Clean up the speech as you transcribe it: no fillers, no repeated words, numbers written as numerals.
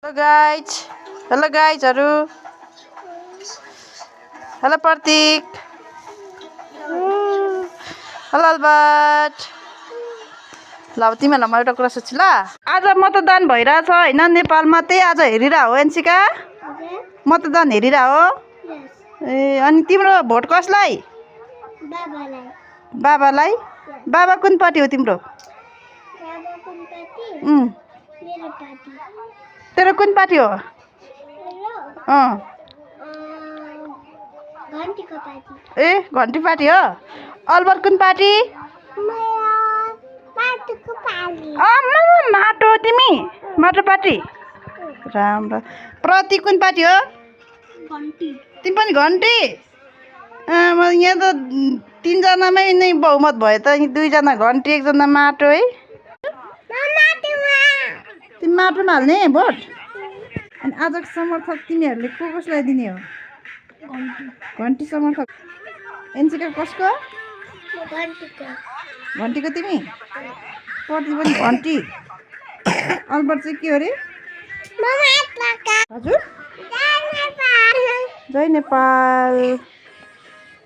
hello गाइजहरु hello प्रतीक hello Albert ल अब तिमीहरूलाई म एउटा कुरा सोध्छु ल आज मतदान भइरहेछ हैन नेपालमा त्यही आज हेरिरह हो एन्सिका मतदान हेरिरह हो ए अनि तिम्रो भोट कसलाई बाबालाई बाबा कुन पार्टी हो तिम्रो तेरो कुन पार्टी हो ए घन्टी पार्टी हो अल्बर्ट कुन पार्टी माटो तिमी माटो पार्टी राम्रो प्रतीक कुन पार्टी हो तिमी पनि घन्टी यहाँ त तीनजनामै नै बहुमत भयो त दुईजना घन्टी एकजना माटो है तिमी माटोमा हाल्ने भोट अनि आजको समर्थक तिमीहरूले कसलाई दिने हो घन्टी समर्थक एनसीका कसको घन्टीको तिमी प्रति पनि घन्टी अल्बर्ट चाहिँ के हो रे हजुर जय नेपाल